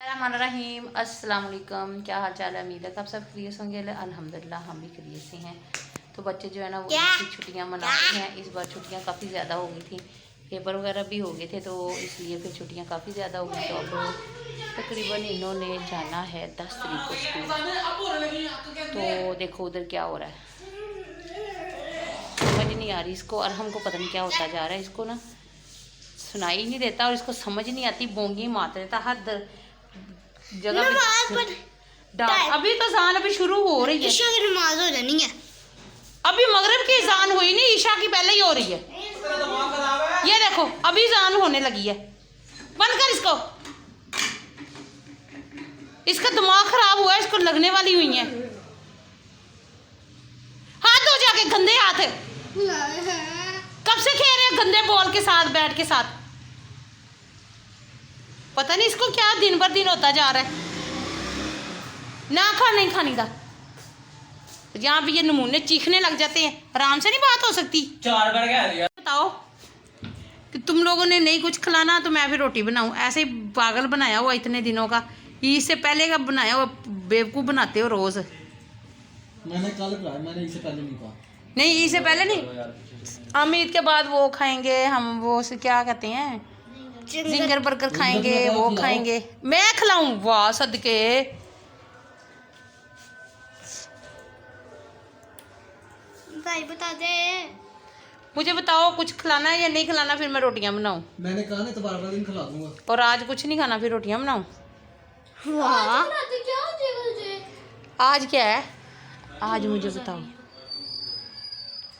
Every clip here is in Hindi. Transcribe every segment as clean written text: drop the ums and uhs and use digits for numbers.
रहीम अस्सलाम वालेकुम। क्या हाल चाल है? उम्मीद है आप सब खैरियत होंगे। अल्हम्दुलिल्लाह हम भी खैरियत से हैं। तो बच्चे जो है ना वो इसकी छुट्टियां मना रहे हैं। इस बार छुट्टियां काफ़ी ज़्यादा हो गई थी, पेपर वगैरह भी हो गए थे, तो इसलिए फिर छुट्टियां काफ़ी ज़्यादा हो गई। तो अब तकरीबन इन्होंने जाना है 10 तारीख को स्कूल। तो देखो उधर क्या हो रहा है, समझ नहीं आ रही इसको, और हमको पता नहीं क्या होता जा रहा है। इसको ना सुनाई ही नहीं देता और इसको समझ नहीं आती, बोंगी मार देता हर जगह पे डांट। अभी तो अजान अभी शुरू हो रही है, ईशा की नमाज हो जानी है। अभी मगरिब की अजान हुई नहीं, ईशा की पहले ही हो रही है। ये देखो अभी अजान होने लगी है। बंद कर इसको, इसका दिमाग खराब हुआ है, इसको लगने वाली हुई है। हाथ धो जाके, गंदे हाथ। कब से खेल रहे हो गंदे बॉल के साथ, बैट के साथ? पता नहीं इसको क्या दिन पर दिन होता जा रहा है। ना खा नहीं खाने का, यहाँ भी ये नमूने चीखने लग जाते हैं। आराम से नहीं बात हो सकती। 4 बार कह दिया। बताओ कि तुम लोगों ने नहीं कुछ खिलाना तो मैं फिर रोटी बनाऊं। ऐसे ही पागल बनाया हुआ इतने दिनों का, इससे पहले का बनाया हुआ बेवकूफ़ बनाते हो रोज। मैंने कल खाया, मैंने इससे पहले नहीं खाया। नहीं इससे पहले नहीं, हम ईद के बाद वो खाएंगे, हम वो से क्या कहते हैं, जिंगर बर्गर खाएंगे, वो खाएंगे। मैं खिलाऊं? वाह सदके। भाई बता दे, मुझे बताओ कुछ खिलाना है या नहीं खिलाना, फिर मैं रोटियां बनाऊं। मैंने कहा ना दोबारा दिन खिला दूंगा। और आज कुछ नहीं खाना, फिर रोटियां बनाऊं। वाह आज क्या है? आज मुझे बताओ,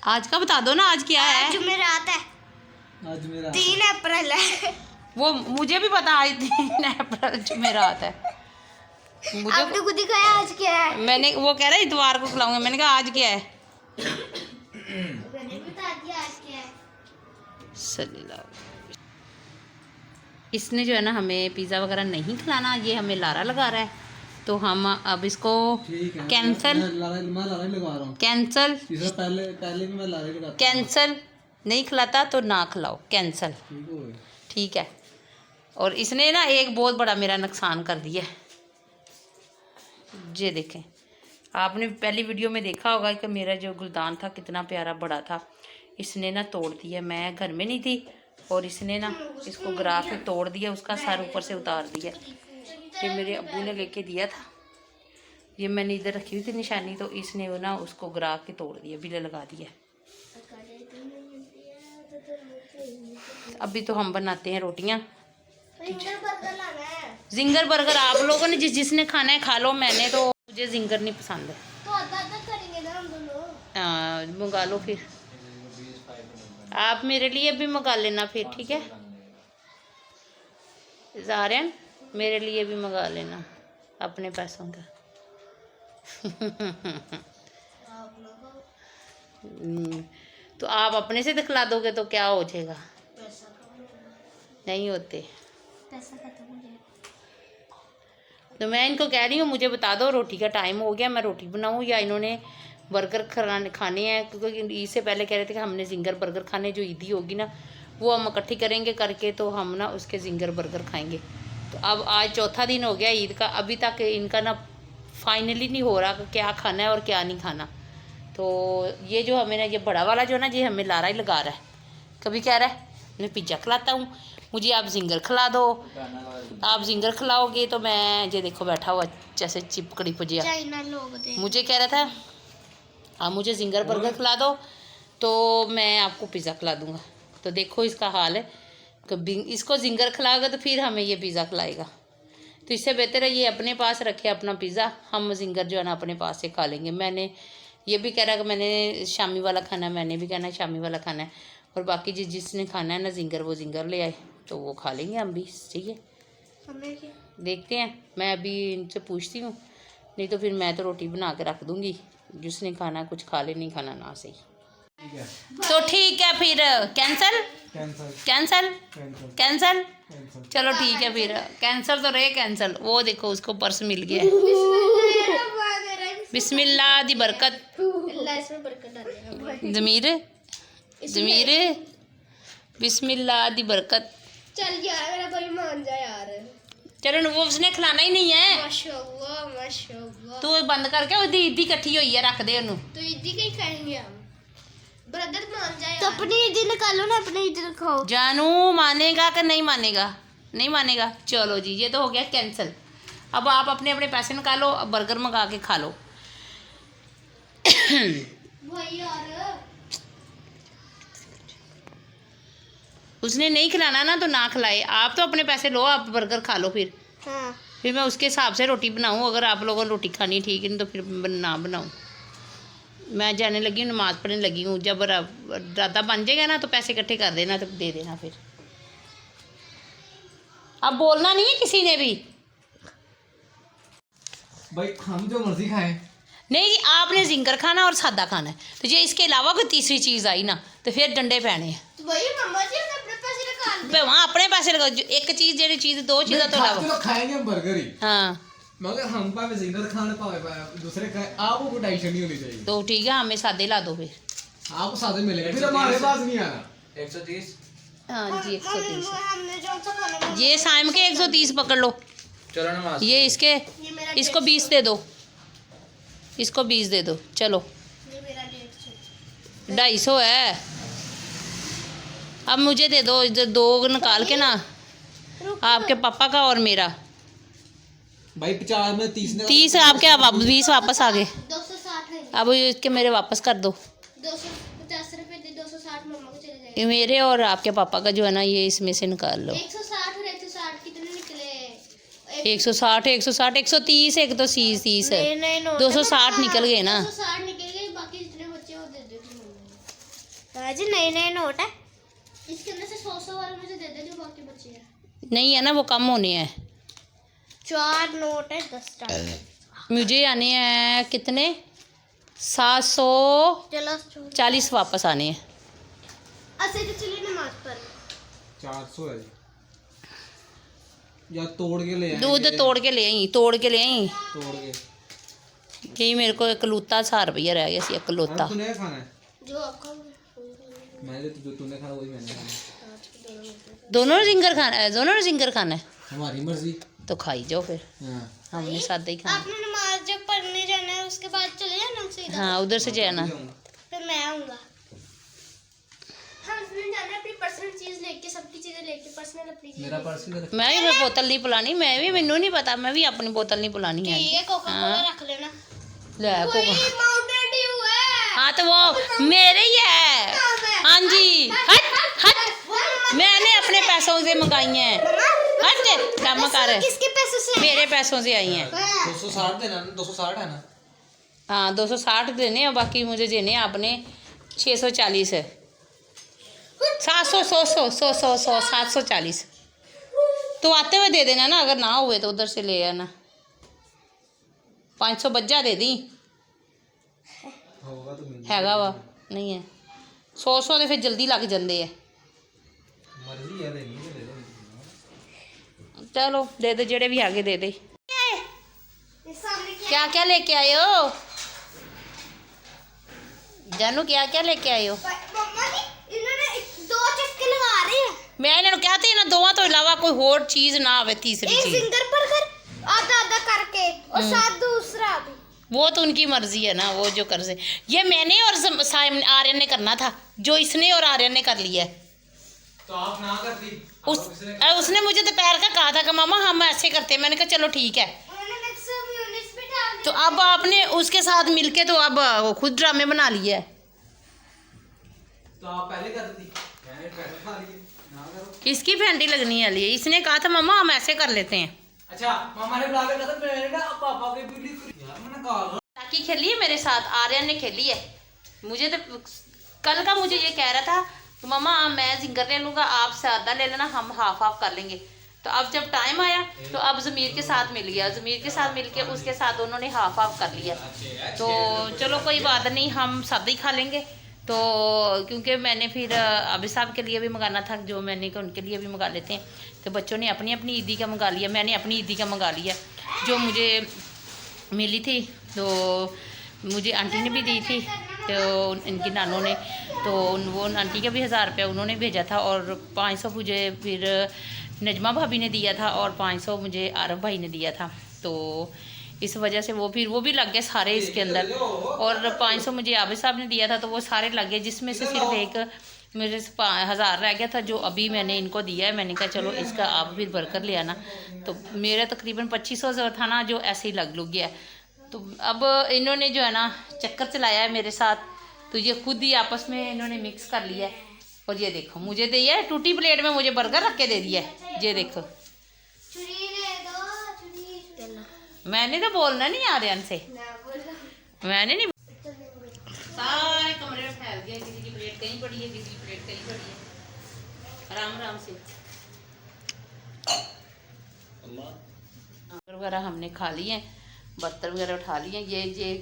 आज का बता दो ना, आज क्या है? जुमेरात है, आज मेरा 3 अप्रैल है। वो मुझे भी पता, आज 3 अप्रैल जुमेरात है। मुझे आपने खुद ही खाया, आज क्या है? मैंने, वो कह रहा है इतवार को खिलाऊंगा, मैंने कहा आज क्या है? मैंने बता दिया आज क्या है। सल्लल्लाहु। इसने जो है ना हमें पिज़्ज़ा वगैरह नहीं खिलाना, ये हमें लारा लगा रहा है। तो हम अब इसको कैंसल, मैं लारा ही लगा रहा हूँ। कैंसल, तीसरा पहले भी मैं लारा ही लगाता। कैंसल। नहीं खिलाता तो ना खिलाओ, कैंसल। ठीक हो गया। ठीक है। और इसने ना एक बहुत बड़ा मेरा नुकसान कर दिया। ये देखें, आपने पहली वीडियो में देखा होगा कि मेरा जो गुलदान था कितना प्यारा बड़ा था, इसने ना तोड़ दिया। मैं घर में नहीं थी और इसने ना इसको गिरा के तोड़ दिया, उसका सर ऊपर से उतार दिया। ये मेरे अब्बू ने लेके दिया था, ये मैंने इधर रखी हुई थी निशानी, तो इसने वो ना उसको गिरा के तोड़ दिया, बिल लगा दिया। अभी तो हम बनाते हैं रोटियां। जिंगर बर्गर आप लोगों ने जिसने खाना है खा लो, मैंने तो, मुझे जिंगर नहीं पसंद है। तो आधा करेंगे ना हम दोनों। मंगा लो फिर, आप मेरे लिए भी मंगा लेना फिर, ठीक है ज़ारियन, मेरे लिए भी मंगा लेना अपने पैसों का। तो आप अपने से दिखला दोगे तो क्या हो जाएगा? नहीं होते। पैसा खत्म हो जाएगा। तो मैं इनको कह रही हूँ मुझे बता दो रोटी का टाइम हो गया, मैं रोटी बनाऊँ या इन्होंने बर्गर खाने हैं, क्योंकि ईद से पहले कह रहे थे कि हमने जिंगर बर्गर खाने, जो ईदी होगी ना वो हम इकट्ठी करेंगे करके, तो हम ना उसके जिंगर बर्गर खाएंगे। तो अब आज चौथा दिन हो गया ईद का, अभी तक इनका ना फाइनली नहीं हो रहा कि क्या खाना है और क्या नहीं खाना। तो ये जो हमें ना, ये बड़ा वाला जो ना, ये हमें लारा ही लगा रहा है। कभी कह रहा है मैं पिज़्ज़ा खिलाता हूँ, मुझे आप जिंगर खिला दो। आप जिंगर खिलाओगे तो मैं, ये देखो बैठा हुआ जैसे चिपकड़ी पुजिया, चाइना लोग थे। मुझे कह रहा था आप मुझे जिंगर बर्गर खिला दो तो मैं आपको पिज़्ज़ा खिला दूँगा। तो देखो इसका हाल है, कभी इसको जिंगर खिलाएगा तो फिर हमें ये पिज़्ज़ा खिलाएगा। तो इससे बेहतर है ये अपने पास रखे अपना पिज़्ज़ा, हम जिंगर जो है ना अपने पास से खा लेंगे। मैंने ये भी कह रहा कि मैंने शामी वाला खाना है, मैंने भी कहना है शामी वाला खाना है, और बाकी जिसने खाना है ना जिंगर, वो जिंगर ले आए तो वो खा लेंगे हम भी, ठीक है। हमें क्या? देखते हैं, मैं अभी इनसे पूछती हूँ, नहीं तो फिर मैं तो रोटी बना के रख दूँगी, जिसने खाना कुछ खा ले, नहीं खाना ना सही। तो ठीक है फिर कैंसल, कैंसल, कैंसल। चलो ठीक है फिर कैंसल तो रहे कैंसल। वो देखो उसको पर्स मिल गया। बिस्मिल्लाह दी बरकत, इसमें बरकत डालेगा। ज़मीर ज़मीर, बिस्मिल्लाह दी बरकत। चल यार मेरा भाई मान जा यार। चलो वो उसने खिलाना ही नहीं है। माशाल्लाह माशाल्लाह। तू बंद करके ਉਹਦੀ ਈਦੀ ਇਕੱਠੀ ਹੋਈ ਹੈ ਰੱਖ ਦੇ ਉਹਨੂੰ। तो ईदी का ही खाएंगे हम। ब्रदर मान जाए तो अपनी ईदी निकालो ना, अपनी ईदी खाओ। जानू मानेगा कि नहीं मानेगा? नहीं मानेगा। चलो जी ये तो हो गया कैंसिल। अब आप अपने अपने पैसे निकालो, अब बर्गर मंगा के खा लो। वही यार उसने नहीं खिलाना ना तो ना खिलाए, आप तो अपने पैसे लो, आप बर्गर खा लो फिर। हाँ फिर मैं उसके हिसाब से रोटी बनाऊँ, अगर आप लोगों ने रोटी खानी ठीक है तो फिर ना बनाऊँ। मैं जाने लगी हूँ, नमाज़ पढ़ने लगी हूँ। जब राता बन जाएगा ना तो पैसे इकट्ठे कर देना, तो दे देना फिर। अब बोलना नहीं है किसी ने भी। भाई हम जो मर्जी खाएं। नहीं जी, आपने जिंगर खाना और सादा खाना है, तो ये इसके अलावा कोई तीसरी चीज़ आई ना तो फिर डंडे पैने हैं। तो वही मम्मा जी ने अपने पैसे निकाल दिए। वहाँ अपने पैसे लगाओ, एक चीज़ जेडी चीज़ दो चीज़ों तो खाते अलावा। तो खाएंगे हम बर्गर ही, हाँ मगर हम पावे जिंगर खाने पावे दूसरे खाए, आपको कोई टेंशन नहीं होनी चाहिए। तो ठीक है, हमें सादे ला दो फिर। आपको सादे मिलेगा, फिर हमारे पास नहीं आना। 130। हाँ जी 130। हमने जो सा खाना ये साइम के 130 पकड़ लो। चलो नमाज। ये इसके, ये मेरा इसको 20 दे दो, इसको 20 दे दो। चलो ये मेरा 150। 250 है। अब मुझे दे दो, इधर दो निकाल के ना, आपके पापा का और मेरा। भाई 50 में 30 ने 30 आपके, अब 20 वापस आ गए। 260 है। अब इसके मेरे वापस कर दो। 250 रुपए दे, 260 मम्मा को चले जाएंगे। ये मेरे और आपके पापा का जो है ना, ये इसमें से निकाल लो। 160 और 160 कितने निकले? 160 160 130, एक तो 30 है, नहीं 260 निकल गए ना। 260 निकल गए, बाकी जितने बच्चे वो दे देती मम्मा। राजी नए नोट है, इसके अंदर से 100 वाले मुझे दे दे, जो बाकी बचे हैं। नहीं है ना, वो कम होने हैं। 4 नोट है 10 टाइम। मुझे आने हैं कितने, 740 चलो वापस आने हैं। ऐसे तो चलिए नमाज पर। 400 है या तोड़ के ले आए। दूध तोड़ के ले आई, तोड़ के ले आई। तोड़ के यही मेरे को इकलौता 100 रुपया रह गया सी, इकलौता। तूने खाना है, जो आपका मैंने तो जो तूने खाना वही मैंने खाना। दोनों जिंगर खाना है, दोनों ने जिंगर खाना है हमारी मर्जी। तो खाई जाओ फिर, हाँ हमने सादा ही खाना। आपने नमाज जब पढ़ने जाना है उसके बाद चले जाना सीधा। हाँ उधर से जाना। फिर मैं आऊँगा। हमने जाना है अपनी पर्सनल चीज़ लेके, सबकी चीज़ें लेके, पर्सनल अपनी चीज़। मेरा पर्स भी रख। मैं भी बोतल नहीं पिलानी, मैं भी, मैनू नहीं पता, मैं भी अपनी बोतल नहीं पिलानी है। ठीक है, कोका कोला रख लेना। ले कोई कोका। माउंटेन ड्यू है। हाँ तो वो मेरे ही है। हाँ जी, हट हट, मैंने अपने पैसों से मंगाई हैं। हट काम कर, किसके पैसों से? मेरे पैसों से आई हैं। 260 देना ना, 260 है ना। हाँ 260 देने और बाकी मुझे देने आपने 640 है। 700 740। तो आते हुए दे देना ना, अगर ना हुए तो उधर से ले आना। 500 बज्जा दे दी, होगा तो मिल हैगा वा नहीं है। 100 ਦੇ ਫਿਰ ਜਲਦੀ ਲੱਗ ਜਾਂਦੇ ਆ। मर्जी है, देनी है दे दो। चलो दे दे, जेड़े भी आगे दे दे। ये सामने क्या क्या लेके आए हो जानू, क्या क्या लेके आए हो? मम्मा जी इन्होंने 2 चक्के लगा रहे हैं। मैं ਇਹਨਾਂ ਨੂੰ ਕਿਹਾ ਤੇ ਇਹਨਾਂ ਦੋਵਾਂ ਤੋਂ ਇਲਾਵਾ ਕੋਈ ਹੋਰ ਚੀਜ਼ ना आवे तीसरी एक चीज। जिंगर बर्गर आधा आधा करके और साथ दूसरा भी। वो तो उनकी मर्जी है ना, वो जो कर से। ये मैंने और आर्यन ने करना था, जो इसने और आर्यन ने कर लिया है। तो आप ना कर दी। उसने मुझे दोपहर का कहा था कि मामा हम ऐसे करते हैं। मैंने कहा चलो ठीक है। उन्होंने मिक्स म्योनीज भी डाल दिया। तो अब आपने उसके साथ मिलके तो अब वो खुद ड्रामे बना लिया है। तो आप पहले कर दी, मैंने पहले खा लिए। ना करो। किसकी फेंटी लगनी वाली है? इसने कहा था मामा हम ऐसे कर लेते हैं। अच्छा मामा ने बुला के कहा था मैंने ना पापा के वीडियो यार मैंने कहा ताकि खेली है मेरे साथ, आर्यन ने खेली है। मुझे तो कल का मुझे ये कह रहा था तो मामा मैं जिंगर ले लूँगा, आप सादा ले लेना, हम हाफ हाफ कर लेंगे। तो अब जब टाइम आया तो अब ज़मीर के साथ मिल गया, ज़मीर के साथ मिल के उसके साथ उन्होंने हाफ हाफ कर लिया। तो चलो कोई बात नहीं, हम सादा ही खा लेंगे। तो क्योंकि मैंने फिर अभी साहब के लिए भी मंगाना था, जो मैंने कहा उनके लिए भी मंगा लेते हैं। तो बच्चों ने अपनी अपनी ईदी का मंगा लिया, मैंने अपनी ईदी का मंगा लिया जो मुझे मिली थी। तो मुझे आंटी ने भी दी थी, तो इनकी नानों ने, तो वो आंटी का भी 1000 रुपया उन्होंने भेजा था और 500 मुझे फिर नजमा भाभी ने दिया था और 500 मुझे आरफ भाई ने दिया था। तो इस वजह से वो भी लग गए सारे इसके अंदर। और 500 मुझे आबिद साहब ने दिया था, तो वो सारे लग गए, जिसमें से सिर्फ एक मेरे से 1000 रह गया था, जो अभी मैंने इनको दिया है। मैंने कहा चलो इसका आप भी भरकर ले आना। तो मेरा तकरीबन 2500 था ना, जो ऐसे ही लग गया। तो अब इन्होंने जो है ना चक्कर चलाया है मेरे साथ, तो ये खुद ही आपस में इन्होंने मिक्स कर लिया है। और ये देखो मुझे दिया है टूटी प्लेट में, मुझे बर्गर रख के दे दिया है। ये देखो मैंने तो बोलना नहीं आ रहा से, मैंने नहीं। सारे कमरे में फैल गया, किसी की प्लेट कहीं पड़ी है, किसी की प्लेट कहीं पड़ी है। आराम आराम से वगैरह हमने खा लिए हैं, बर्तन वगैरह उठा लिए। ये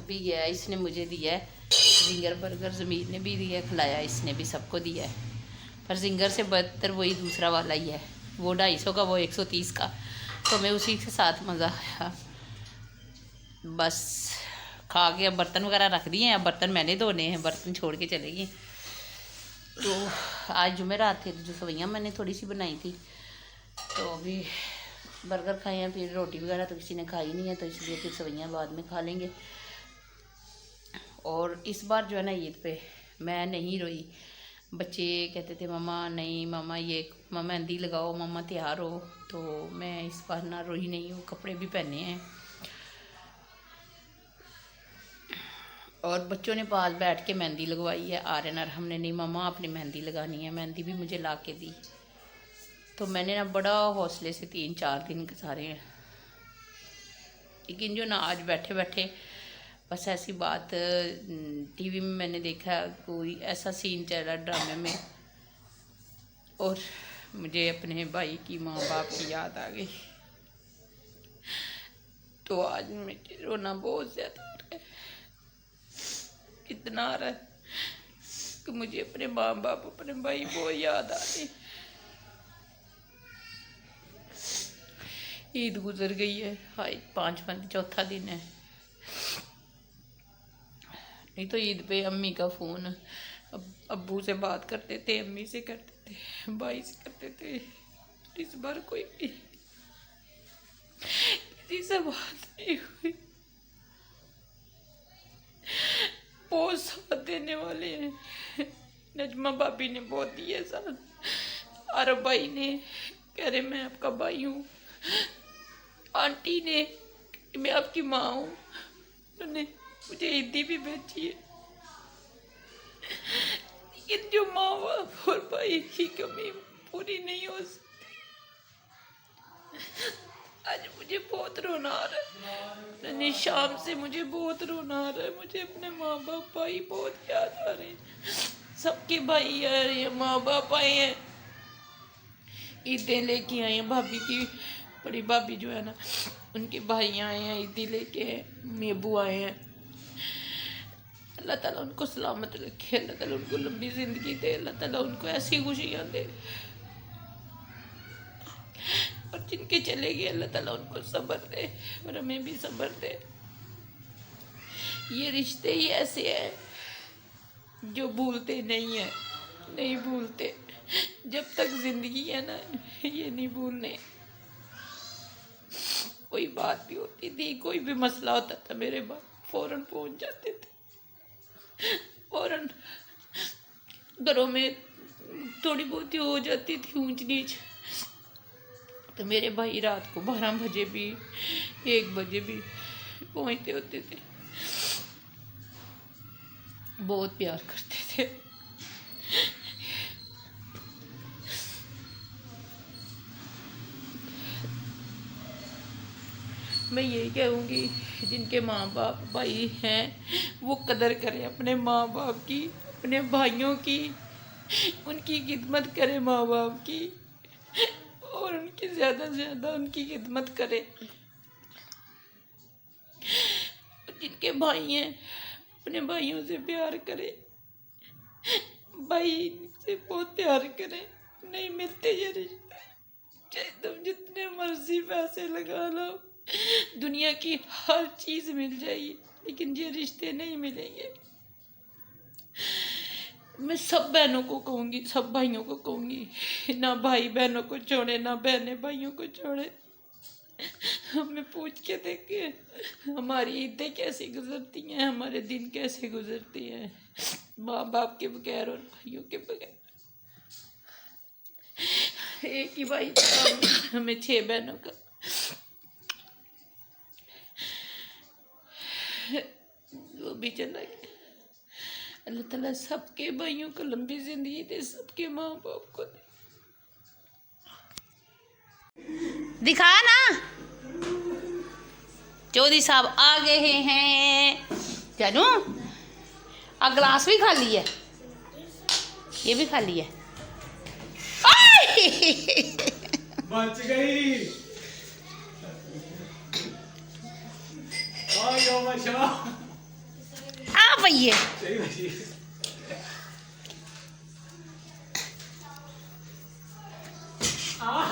भी गया, इसने मुझे दिया है जिंगर बर्गर, ज़मीर ने भी दिया, खिलाया इसने भी, सबको दिया है। पर जिंगर से बदतर वही दूसरा वाला ही है, वो 250 का, वो 130 का। तो मैं उसी के साथ मज़ा आया। बस खा के अब बर्तन वगैरह रख दिए हैं। अब बर्तन मैंने धोने हैं, बर्तन छोड़ के चले गए। तो आज जुमेरात थे, जो सवैयाँ मैंने थोड़ी सी बनाई थी, तो अभी बर्गर खाए हैं। फिर रोटी वगैरह तो किसी ने खाई नहीं है, तो इसलिए फिर सवैयाँ बाद में खा लेंगे। और इस बार जो है ना ईद पे मैं नहीं रोई। बच्चे कहते थे मम्मा नहीं, मम्मा ये मम्मा मेहंदी लगाओ, मम्मा तैयार हो। तो मैं इस बार ना रोई नहीं हूँ, कपड़े भी पहने हैं। और बच्चों ने पास बैठ के मेहंदी लगवाई है। आर्यन और हमने नहीं, मम्मा अपनी मेहंदी लगानी है। मेहंदी भी मुझे ला के दी। तो मैंने ना बड़ा हौसले से 3-4 दिन गुजारे हैं। लेकिन जो ना आज बैठे बैठे बस ऐसी बात, टीवी में मैंने देखा कोई ऐसा सीन चल रहा ड्रामे में, और मुझे अपने भाई की माँ बाप की याद आ गई। तो आज मुझे रोना बहुत ज़्यादा आ रहा है। इतना आ रहा है कि मुझे अपने माँ बाप, अपने भाई बहुत याद आ रही। ईद गुजर गई है, हाय 5 चौथा दिन है। नहीं तो ईद पे अम्मी का फ़ोन अब्बू से बात करते थे, अम्मी से करते थे, भाई से करते थे। इस बार कोई भी किसी से बात नहीं हुई। बहुत साथ देने वाले हैं। नजमा भाभी ने बहुत दिए साथ, आरब भाई ने कह रहे मैं आपका भाई हूँ, आंटी ने मैं आपकी माँ हूँ, उन्होंने मुझे ईदी भी भेजी है। लेकिन जो माँ बाप और भाई की कमी पूरी नहीं हो सकती। आज मुझे बहुत रोना आ रहा है, शाम से मुझे बहुत रोना आ रहा है। मुझे अपने माँ बाप भाई बहुत याद आ रहे हैं। सबके भाई आ रहे हैं, माँ बाप आए हैं, ईदें लेके आए हैं। भाभी की बड़ी भाभी जो है ना, उनके भाई आए हैं, ईदी लेके मेबू आए हैं। अल्लाह ताला उनको सलामत रखे, अल्लाह ताला उनको लंबी ज़िंदगी दे, अल्लाह ताला उनको ऐसी खुशियाँ दे। और जिनके चले गए अल्लाह ताला उनको सब्र दे, और हमें भी सब्र दे। ये रिश्ते ही ऐसे हैं जो भूलते नहीं हैं, नहीं भूलते। जब तक ज़िंदगी है ना, ये नहीं भूलने। कोई बात भी होती थी, कोई भी मसला होता था, मेरे बाप फ़ौरन पहुंच जाते थे। फ़ौरन घरों में थोड़ी बहुत ही हो जाती थी ऊंच नीच, तो मेरे भाई रात को 12 बजे भी 1 बजे भी पहुंचते होते थे। बहुत प्यार करते थे। मैं यही कहूँगी, जिनके माँ बाप भाई हैं वो कदर करें अपने माँ बाप की, अपने भाइयों की, उनकी खिदमत करें माँ बाप की, और उनकी ज़्यादा से ज़्यादा उनकी खिदमत करें। जिनके भाई हैं अपने भाइयों से प्यार करें, भाई से बहुत प्यार करें। नहीं मिलते ये रिश्ते, चाहे तुम जितने मर्जी पैसे लगा लो, दुनिया की हर चीज़ मिल जाएगी, लेकिन ये रिश्ते नहीं मिलेंगे। मैं सब बहनों को कहूँगी, सब भाइयों को कहूँगी, ना भाई बहनों को छोड़े, ना बहनें भाइयों को छोड़े। हमें पूछ के देखे हमारी ईदें कैसी गुजरती हैं, हमारे दिन कैसे गुजरते हैं माँ बाप के बगैर और भाइयों के बगैर। एक ही भाई था, हमें 6 बहनों का। वो भी चला गया। अल्लाह ताला सबके भाइयों को लंबी जिंदगी दे, सबके माँ बाप को दे। दिखा ना, चौधरी साहब आ गए हैं। जानू आ गिलास भी खाली है, ये भी खाली है। बच गई। यो बचा। आ भैया सही बची।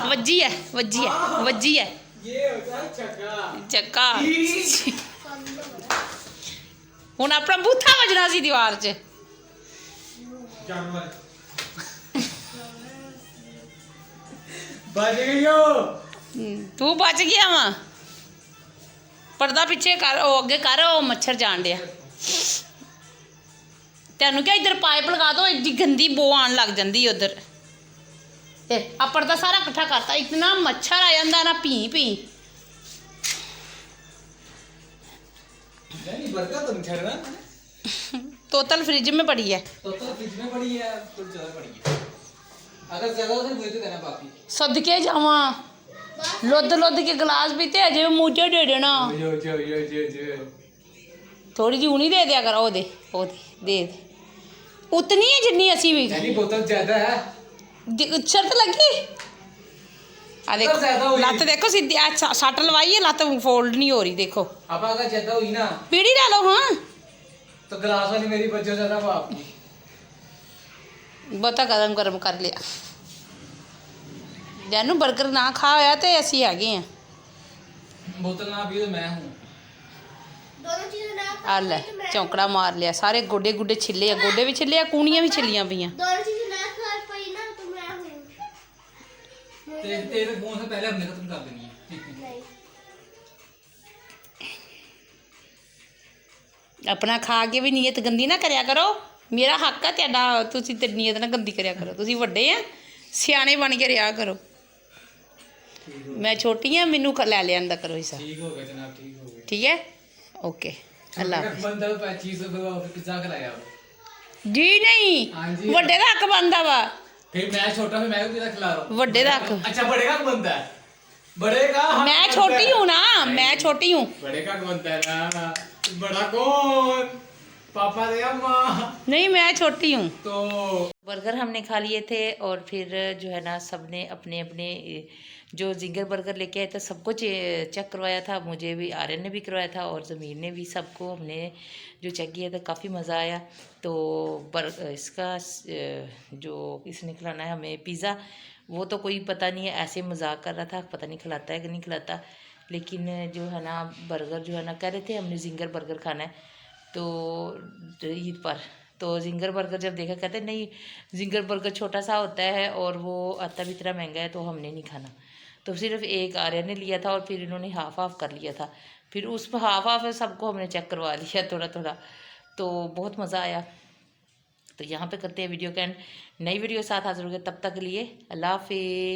वज्जी है, वज्जी है, वज्जी है। ये होता है चक्का। चक्का हुण अपना बूथा वजना सी दीवार च। जानवर। बच गई हो। तू बच गया वा। पर्दा पिछे कर, ओ अगे कर, ओ मच्छर जान दिया। तेनू क्या इधर पाइप लगा दो, एडी गंदी बो आन लग जाती उधर। आ पर्दा सारा इकट्ठा करता, इतना मच्छर आ जाता ना, पी पी। नहीं बर्गर तो नहीं छड़ना। तोतल फ्रिज में पड़ी है। तो फ्रिज में पड़ी है, कुछ ज्यादा पड़ी है। अगर ज्यादा हो तो मुझे तो देना बाकी। सदके जावा, लुद लुद के गिलास पीते अजे मुझे दे देना। जो। थोड़ी जी उनी दे दिया कर, ओ दे उतनी है जितनी असी भी। यानी बोतल ज्यादा है। शर्त लगी आ देखो, लत देखो सीधी सट लवाई है, लत फोल्ड नहीं हो रही। देखो अब अगर ज्यादा हुई ना पीढ़ी ले लो। हाँ तो गिलास वाली मेरी बच्चों ज्यादा बाप की। बहुता गरम गरम कर लिया। जानू बर्गर ना खा होया तो असी हैगे हैं। बोतल ना पी तो मैं हूँ। दोनों चीजें ना आ ले चौंकड़ा मार लिया, सारे गोडे गुडे छिले, गोडे भी छिले, कूणियां भी छिलियां पईयां। दोनों चीजें ना खा पाई ना तो मैं हूँ। तेरे फोन से पहले हमने खत्म कर देनी है। नहीं अपना खा के भी नीयत गंदी ना करया करो। मेरा हक है तेरा, तुसी ते नीयत ना गंदी करया करो। तुसी वड्डे आ, सियाने बन के रहा करो। मैं छोटी हाँ, मैनू लै लिया करो हिस्सा। ठीक हो गया जनाब, ठीक हो गया। ठीक है, ओके, अल्लाह हाफिज़। बंदा 25 पिज्जा खिलाया जी नहीं, हाँ जी। वड्डे दा हक बनदा वा। फिर मैं छोटा, फिर मैं भी पिज्जा खिला रहा हूँ। वड्डे दा हक। अच्छा बड़े का बनता है, बड़े का हक मैं बनता छोटी है। हूँ ना, मैं छोटी हूँ। बड़े का बनता है ना। बड़ा कौन? पापा दे अम्मा। नहीं मैं छोटी हूँ। तो बर्गर हमने खा लिए थे और फिर जो है ना सबने अपने अपने जो जिंगर बर्गर लेके आए थे सबको चेक करवाया था। मुझे भी, आर्यन ने भी करवाया था और ज़मीर ने भी। सबको हमने जो चेक किया था, काफ़ी मज़ा आया। तो इसका जो इसने खिलाना है हमें पिज़्ज़ा, वो तो कोई पता नहीं है, ऐसे मजाक कर रहा था, पता नहीं खिलाता है कि नहीं खिलाता। लेकिन जो है ना बर्गर जो है ना कह रहे थे हमने जिंगर बर्गर खाना है तो ईद पर। तो जिंगर बर्गर जब देखा कहते नहीं जिंगर बर्गर छोटा सा होता है और वो आता भी इतना महंगा है, तो हमने नहीं खाना। तो सिर्फ एक आर्यन ने लिया था और फिर इन्होंने हाफ हाफ कर लिया था। फिर उस हाफ हाफ सबको हमने चेक करवा लिया थोड़ा थोड़ा। तो बहुत मज़ा आया। तो यहाँ पे करते हैं वीडियो का एंड। नई वीडियो के साथ हाजिर हो गए, तब तक के लिए अल्लाह हाफिज़।